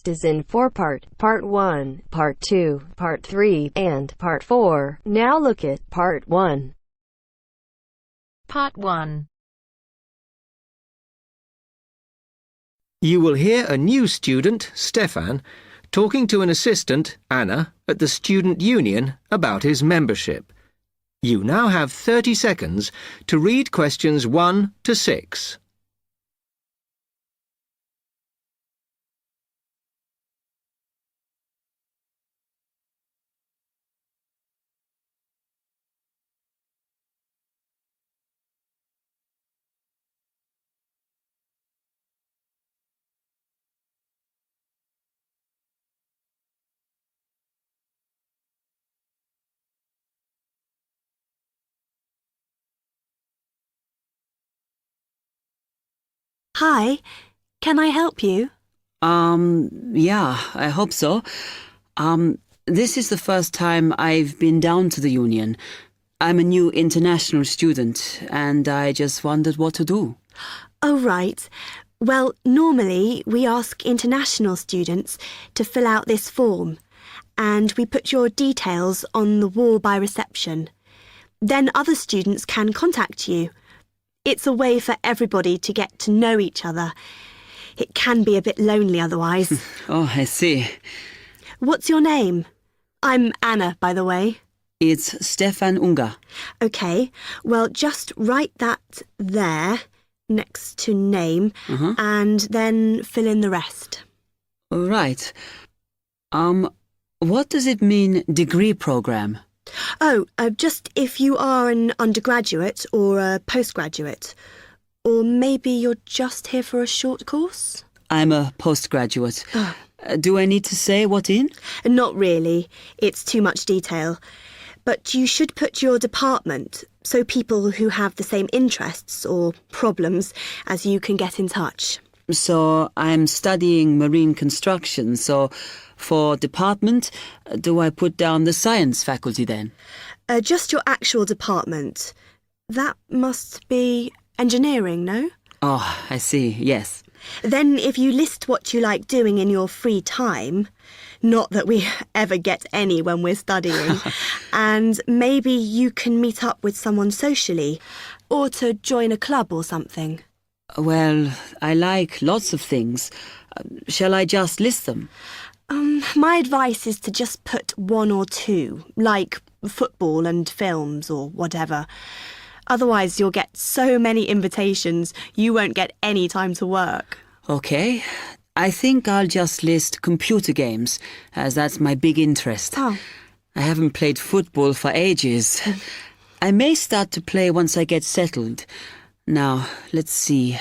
test is in 4-part, Part 1, Part 2, Part 3, and Part 4. Now look at Part 1. Part 1. You will hear a new student, Stefan, talking to an assistant, Anna, at the student union about his membership. You now have 30 seconds to read questions 1 to 6. Hi, can I help you? Yeah, I hope so. This is the first time I've been down to the union. I'm a new international student, and I just wondered what to do. Oh, right. Well, normally we ask international students to fill out this form, and we put your details on the wall by reception. Then other students can contact you. It's a way for everybody to get to know each other. It can be a bit lonely otherwise. Oh, I see. What's your name? I'm Anna, by the way. It's Stefan Unger. OK, well, just write that there, next to name, and then fill in the rest. Right. What does it mean, degree program? Oh, just if you are an undergraduate or a postgraduate. Or maybe you're just here for a short course? I'm a postgraduate. Do I need to say what in? Not really. It's too much detail. But you should put your department so people who have the same interests or problems as you can get in touch. So I'm studying marine construction, so for department, do I put down the science faculty then? Just your actual department. That must be engineering, no? Oh, I see, yes. Then if you list what you like doing in your free time, not that we ever get any when we're studying, and maybe you can meet up with someone socially, or to join a club or something. Well, I like lots of things. Shall I just list them? My advice is to just put 1 or 2, like football and films or whatever. Otherwise, you'll get so many invitations, you won't get any time to work. OK. I think I'll just list computer games, as that's my big interest. Oh. I haven't played football for ages. I may start to play once I get settled. Now, let's see.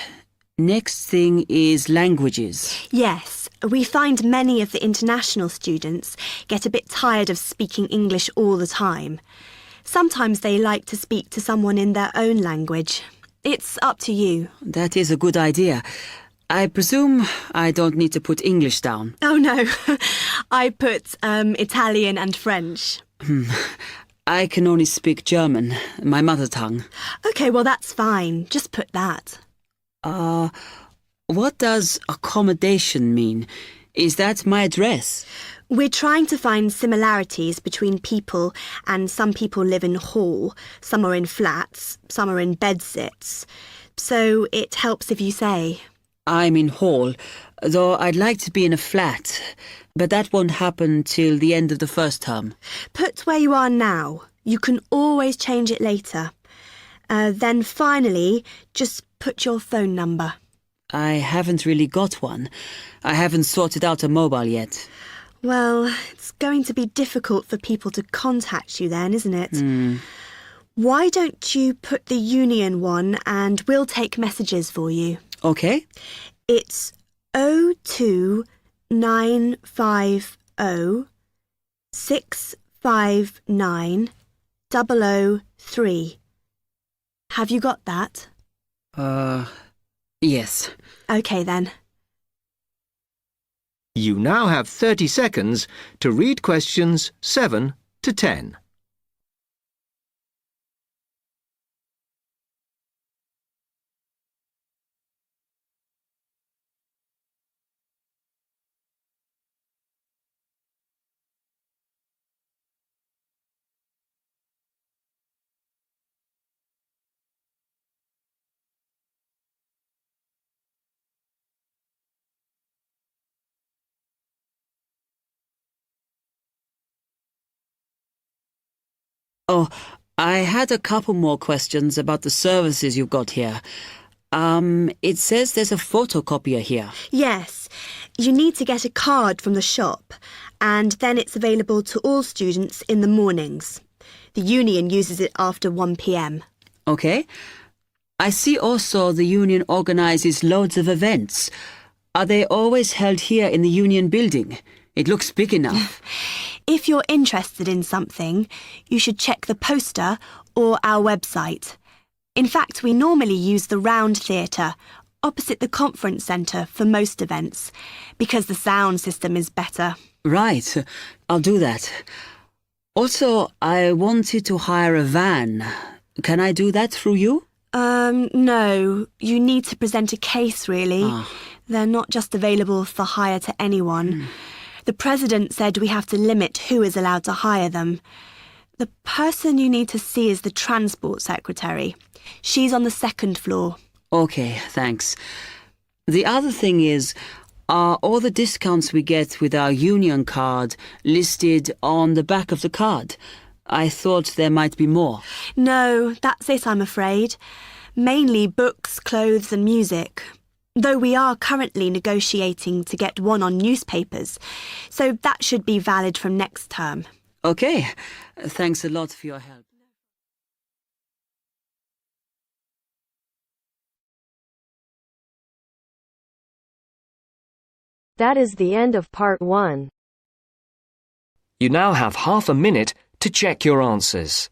Next thing is languages. Yes, we find many of the international students get a bit tired of speaking English all the time. Sometimes they like to speak to someone in their own language. It's up to you. That is a good idea. I presume I don't need to put English down. Oh, no. I put Italian and French. I can only speak German, my mother tongue. OK, well, that's fine. Just put that. What does accommodation mean? Is that my address? We're trying to find similarities between people, and some people live in hall, some are in flats, some are in bedsits. So it helps if you say. I'm in hall, though I'd like to be in a flat, but that won't happen till the end of the first term. Put where you are now. You can always change it later. Then finally, just put your phone number. I haven't really got one. I haven't sorted out a mobile yet. Well, it's going to be difficult for people to contact you then, isn't it? Why don't you put the union one and we'll take messages for you? OK. It's 02950 659 003. Have you got that? Yes. OK then. You now have 30 seconds to read questions 7 to 10. Oh, I had a couple more questions about the services you've got here. It says there's a photocopier here. Yes, you need to get a card from the shop, and then it's available to all students in the mornings. The union uses it after 1 p.m. Okay. I see also the union organises loads of events. Are they always held here in the union building? It looks big enough. If you're interested in something, you should check the poster or our website. In fact, we normally use the Round Theatre, opposite the conference centre for most events, because the sound system is better. Right, I'll do that. Also, I wanted to hire a van. Can I do that through you? No. You need to present a case, really. They're not just available for hire to anyone. The president said we have to limit who is allowed to hire them. The person you need to see is the transport secretary. She's on the 2nd floor. Okay, thanks. The other thing is, are all the discounts we get with our union card listed on the back of the card? I thought there might be more. No, that's it, I'm afraid. Mainly books, clothes and music. Though we are currently negotiating to get one on newspapers, so that should be valid from next term. Okay, thanks a lot for your help. That is the end of part 1. You now have half a minute to check your answers.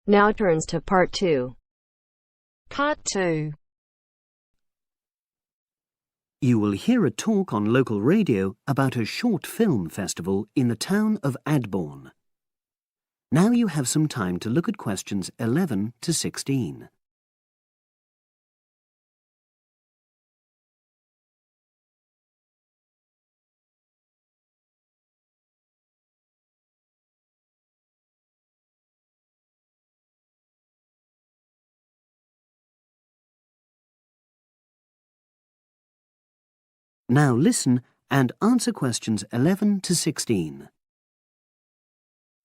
Now turns to part 2. Part 2. You will hear a talk on local radio about a short film festival in the town of Adborn. Now you have some time to look at questions 11 to 16. Now listen and answer questions 11 to 16.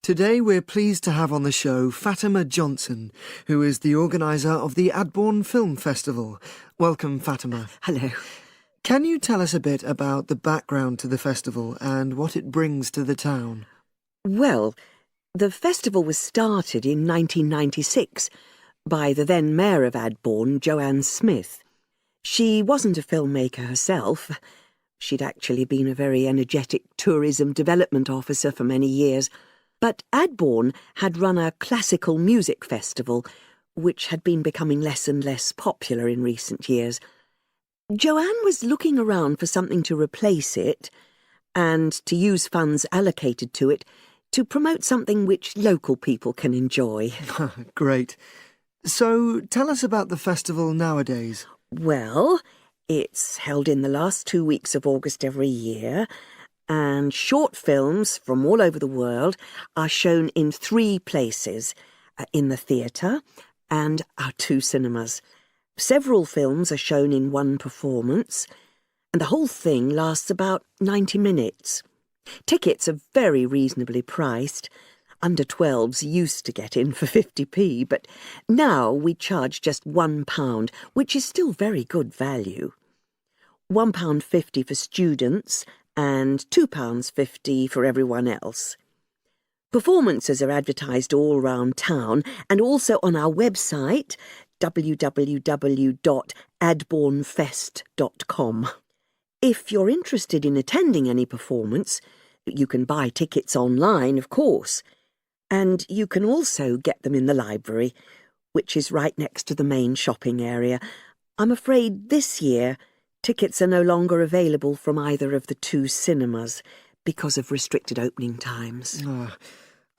Today we're pleased to have on the show Fatima Johnson, who is the organiser of the Adborn Film Festival. Welcome, Fatima. Hello. Can you tell us a bit about the background to the festival and what it brings to the town? Well, the festival was started in 1996 by the then Mayor of Adborn, Joanne Smith. She wasn't a filmmaker herself. She'd actually been a very energetic tourism development officer for many years. But Adborn had run a classical music festival, which had been becoming less and less popular in recent years. Joanne was looking around for something to replace it and to use funds allocated to it to promote something which local people can enjoy. Great. So tell us about the festival nowadays. Well, it's held in the last 2 weeks of August every year, and short films from all over the world are shown in 3 places, in the theatre and our 2 cinemas. Several films are shown in one performance, and the whole thing lasts about 90 minutes. Tickets are very reasonably priced. Under 12s used to get in for 50p, but now we charge just £1, which is still very good value. £1.50 for students and £2.50 for everyone else. Performances are advertised all round town and also on our website, www.adbornfest.com. If you're interested in attending any performance, you can buy tickets online, of course. And you can also get them in the library, which is right next to the main shopping area. I'm afraid this year tickets are no longer available from either of the 2 cinemas because of restricted opening times.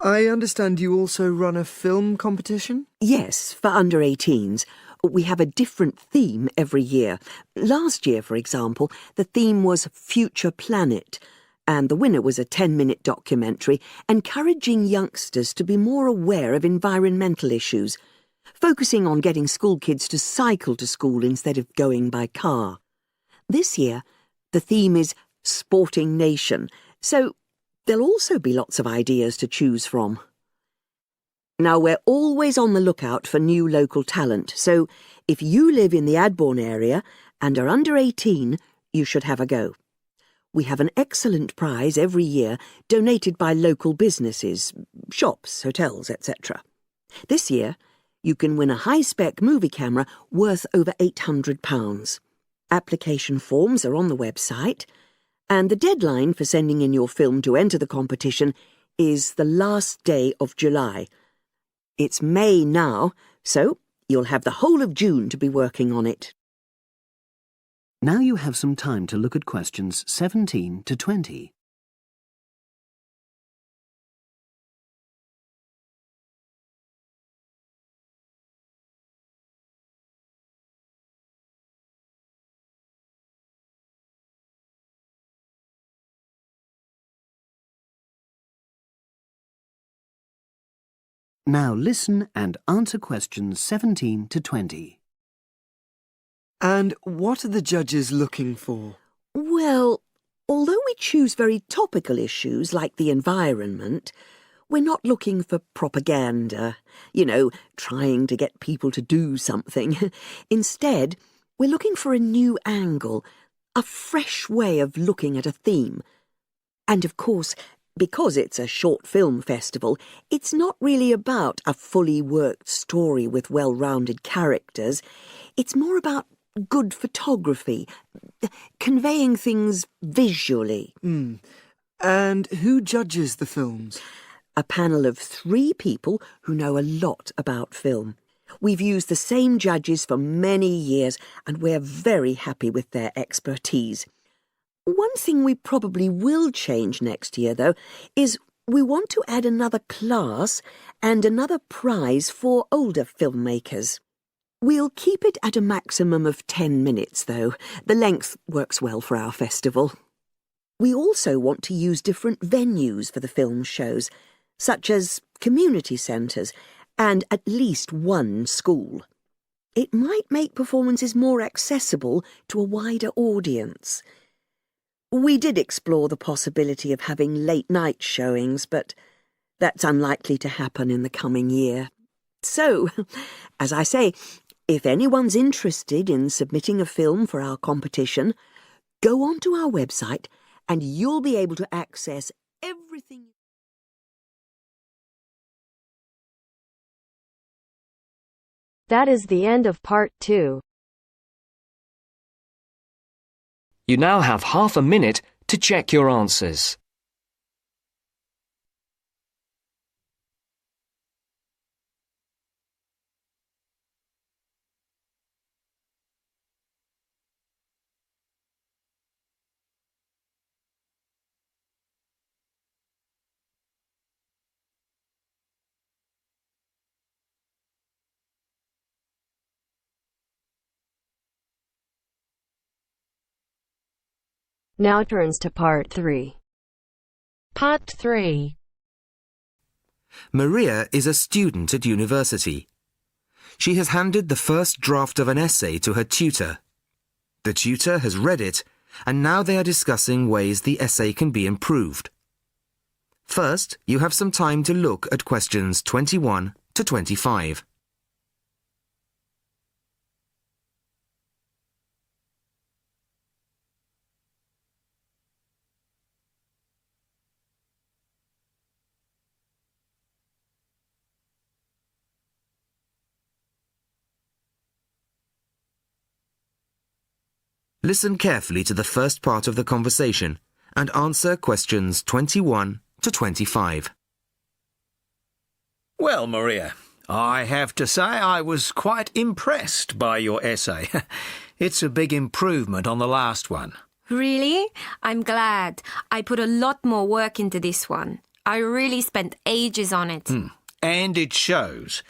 I understand you also run a film competition? Yes, for under 18s. We have a different theme every year. Last year, for example, the theme was Future Planet, and the winner was a 10-minute documentary encouraging youngsters to be more aware of environmental issues, focusing on getting school kids to cycle to school instead of going by car. This year, the theme is Sporting Nation, so there'll also be lots of ideas to choose from. Now, we're always on the lookout for new local talent, so if you live in the Adbourne area and are under 18, you should have a go. We have an excellent prize every year donated by local businesses, shops, hotels, etc. This year, you can win a high-spec movie camera worth over £800. Application forms are on the website, and the deadline for sending in your film to enter the competition is the last day of July. It's May now, so you'll have the whole of June to be working on it. Now you have some time to look at questions 17 to 20. Now listen and answer questions 17 to 20. And what are the judges looking for? Well, although we choose very topical issues like the environment, we're not looking for propaganda, trying to get people to do something. Instead, we're looking for a new angle, a fresh way of looking at a theme. And of course, because it's a short film festival, it's not really about a fully worked story with well-rounded characters. It's more about good photography, conveying things visually. And who judges the films? A panel of 3 people who know a lot about film. We've used the same judges for many years, and we're very happy with their expertise. One thing we probably will change next year, though, is we want to add another class and another prize for older filmmakers. We'll keep it at a maximum of 10 minutes, though. The length works well for our festival. We also want to use different venues for the film shows, such as community centres and at least one school. It might make performances more accessible to a wider audience. We did explore the possibility of having late-night showings, but that's unlikely to happen in the coming year. So, as I say, if anyone's interested in submitting a film for our competition, go onto our website and you'll be able to access everything. That is the end of part 2. You now have half a minute to check your answers. Now turns to part 3. Part 3. Maria is a student at university. She has handed the first draft of an essay to her tutor. The tutor has read it, and now they are discussing ways the essay can be improved. First, you have some time to look at questions 21 to 25. Listen carefully to the first part of the conversation and answer questions 21 to 25. Well, Maria, I have to say I was quite impressed by your essay. It's a big improvement on the last one. Really? I'm glad. I put a lot more work into this one. I really spent ages on it. And it shows.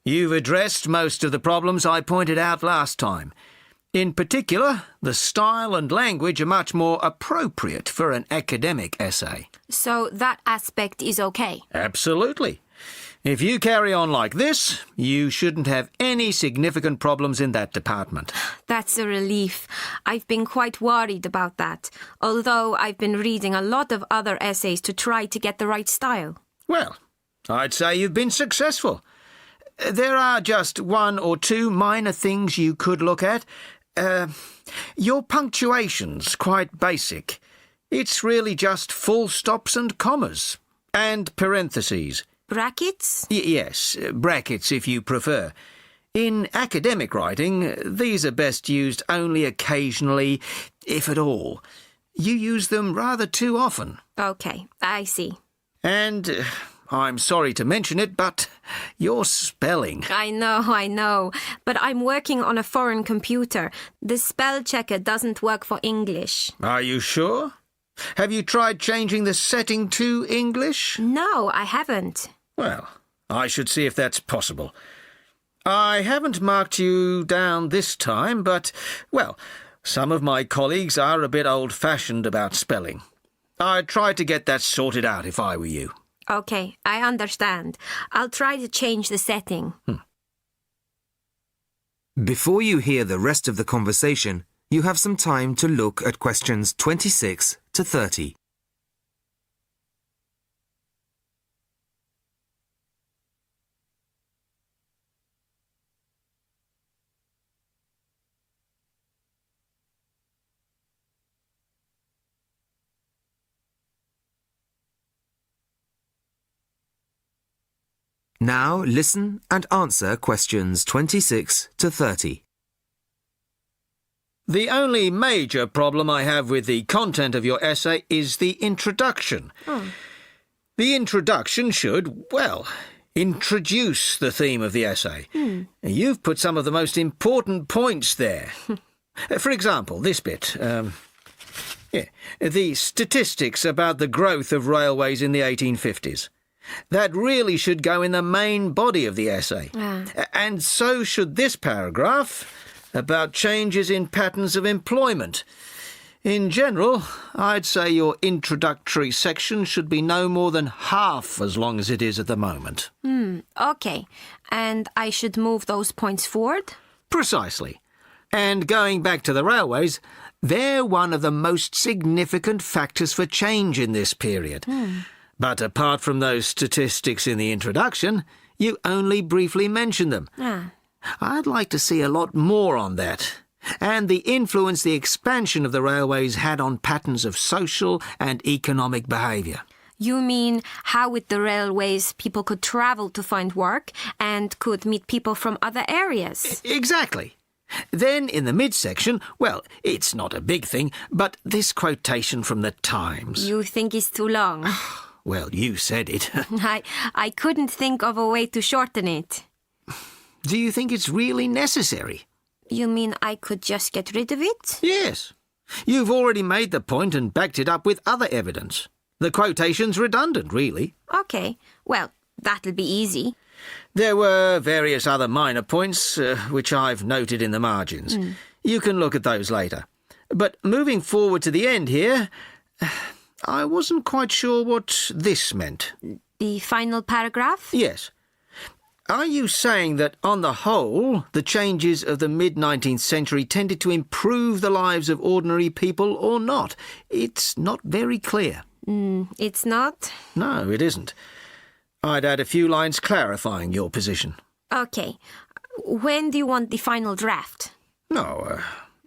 You've addressed most of the problems I pointed out last time. In particular, the style and language are much more appropriate for an academic essay. So that aspect is okay? Absolutely. If you carry on like this, you shouldn't have any significant problems in that department. That's a relief. I've been quite worried about that, although I've been reading a lot of other essays to try to get the right style. Well, I'd say you've been successful. There are just one or two minor things you could look at. Your punctuation's quite basic. It's really just full stops and commas. And parentheses. Brackets? Yes, brackets if you prefer. In academic writing, these are best used only occasionally, if at all. You use them rather too often. Okay, I see. And I'm sorry to mention it, but your spelling. I know. But I'm working on a foreign computer. The spell checker doesn't work for English. Are you sure? Have you tried changing the setting to English? No, I haven't. Well, I should see if that's possible. I haven't marked you down this time, but, well, some of my colleagues are a bit old-fashioned about spelling. I'd try to get that sorted out if I were you. Okay, I understand. I'll try to change the setting. Before you hear the rest of the conversation, you have some time to look at questions 26 to 30. Now listen and answer questions 26 to 30. The only major problem I have with the content of your essay is the introduction. The introduction should, well, introduce the theme of the essay. You've put some of the most important points there. For example, this bit. The statistics about the growth of railways in the 1850s. That really should go in the main body of the essay. And so should this paragraph about changes in patterns of employment. In general, I'd say your introductory section should be no more than half as long as it is at the moment. Okay. And I should move those points forward? Precisely. And going back to the railways, they're one of the most significant factors for change in this period. But apart from those statistics in the introduction, you only briefly mention them. I'd like to see a lot more on that, and the influence the expansion of the railways had on patterns of social and economic behaviour. You mean how with the railways people could travel to find work and could meet people from other areas? Exactly. Then in the midsection, well, it's not a big thing, but this quotation from the Times. You think it's too long? Well, you said it. I couldn't think of a way to shorten it. Do you think it's really necessary? You mean I could just get rid of it? Yes. You've already made the point and backed it up with other evidence. The quotation's redundant, really. Okay. Well, that'll be easy. There were various other minor points, which I've noted in the margins. You can look at those later. But moving forward to the end here, I wasn't quite sure what this meant. The final paragraph? Yes. Are you saying that, on the whole, the changes of the mid-19th century tended to improve the lives of ordinary people or not? It's not very clear. It's not? No, it isn't. I'd add a few lines clarifying your position. Okay. When do you want the final draft? No,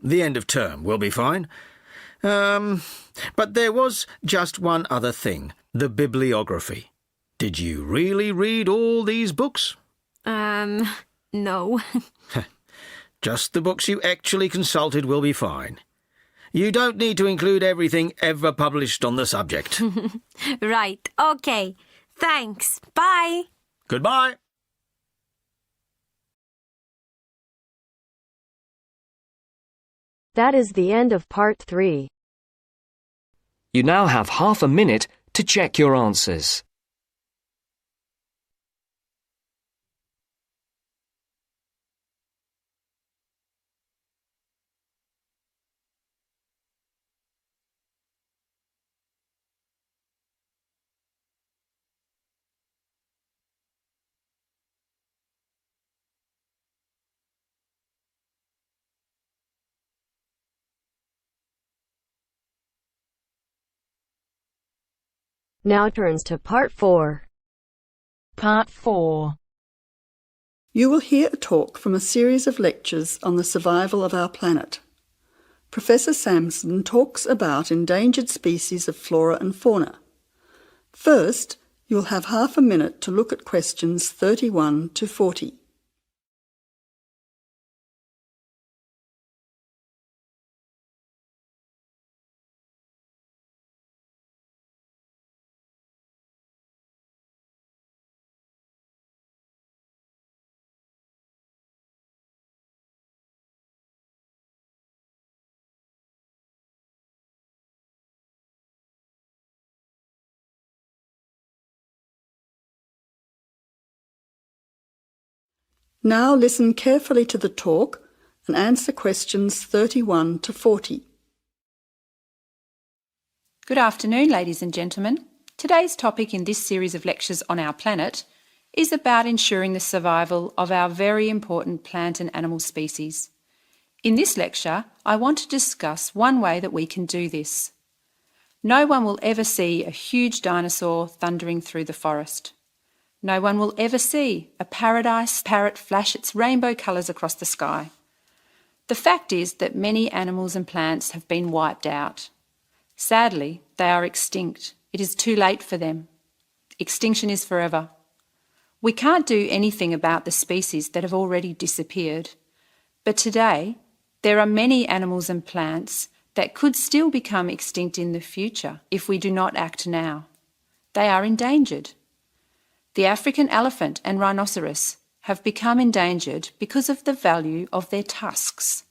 the end of term will be fine. But there was just one other thing, the bibliography. Did you really read all these books? No. Just the books you actually consulted will be fine. You don't need to include everything ever published on the subject. Right, okay. Thanks. Bye. Goodbye. That is the end of part 3. You now have half a minute to check your answers. Now turns to Part 4. Part 4. You will hear a talk from a series of lectures on the survival of our planet. Professor Samson talks about endangered species of flora and fauna. First, you'll have half a minute to look at questions 31 to 40. Now listen carefully to the talk and answer questions 31 to 40. Good afternoon, ladies and gentlemen. Today's topic in this series of lectures on our planet is about ensuring the survival of our very important plant and animal species. In this lecture, I want to discuss one way that we can do this. No one will ever see a huge dinosaur thundering through the forest. No one will ever see a paradise parrot flash its rainbow colours across the sky. The fact is that many animals and plants have been wiped out. Sadly, they are extinct. It is too late for them. Extinction is forever. We can't do anything about the species that have already disappeared. But today, there are many animals and plants that could still become extinct in the future if we do not act now. They are endangered. The African elephant and rhinoceros have become endangered because of the value of their tusks.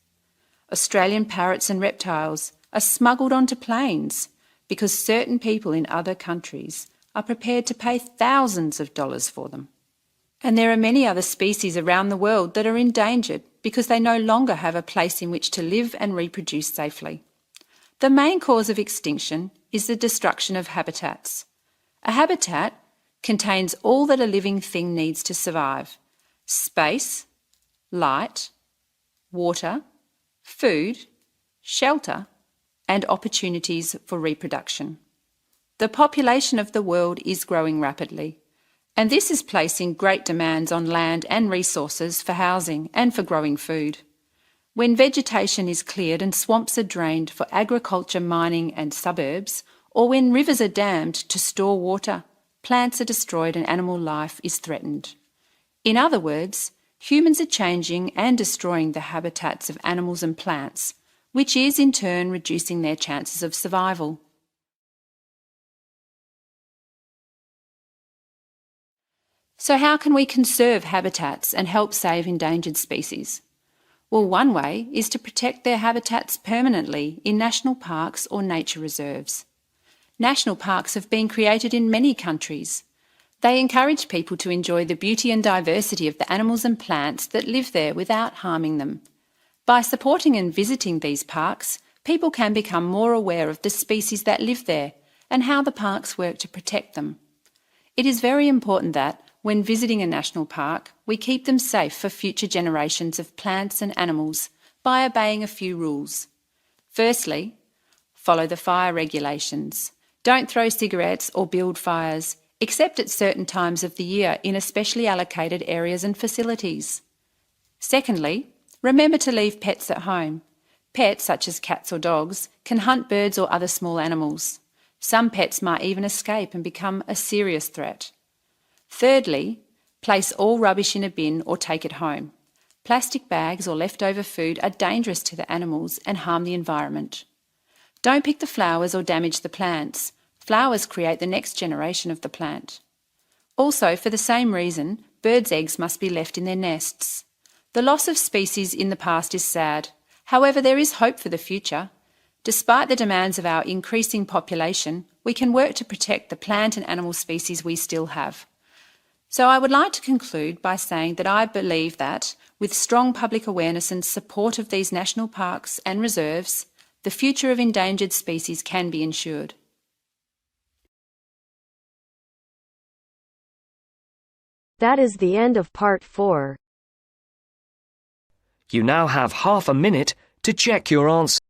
Australian parrots and reptiles are smuggled onto planes because certain people in other countries are prepared to pay thousands of dollars for them. And there are many other species around the world that are endangered because they no longer have a place in which to live and reproduce safely. The main cause of extinction is the destruction of habitats. A habitat contains all that a living thing needs to survive: space, light, water, food, shelter, and opportunities for reproduction. The population of the world is growing rapidly, and this is placing great demands on land and resources for housing and for growing food. When vegetation is cleared and swamps are drained for agriculture, mining and suburbs, or when rivers are dammed to store water, plants are destroyed and animal life is threatened. In other words, humans are changing and destroying the habitats of animals and plants, which is in turn reducing their chances of survival. So how can we conserve habitats and help save endangered species? Well, one way is to protect their habitats permanently in national parks or nature reserves. National parks have been created in many countries. They encourage people to enjoy the beauty and diversity of the animals and plants that live there without harming them. By supporting and visiting these parks, people can become more aware of the species that live there and how the parks work to protect them. It is very important that, when visiting a national park, we keep them safe for future generations of plants and animals by obeying a few rules. Firstly, follow the fire regulations. Don't throw cigarettes or build fires, except at certain times of the year in especially allocated areas and facilities. Secondly, remember to leave pets at home. Pets, such as cats or dogs, can hunt birds or other small animals. Some pets might even escape and become a serious threat. Thirdly, place all rubbish in a bin or take it home. Plastic bags or leftover food are dangerous to the animals and harm the environment. Don't pick the flowers or damage the plants. Flowers create the next generation of the plant. Also, for the same reason, birds' eggs must be left in their nests. The loss of species in the past is sad. However, there is hope for the future. Despite the demands of our increasing population, we can work to protect the plant and animal species we still have. So I would like to conclude by saying that I believe that, with strong public awareness and support of these national parks and reserves, the future of endangered species can be ensured. That is the end of Part 4. You now have half a minute to check your answer.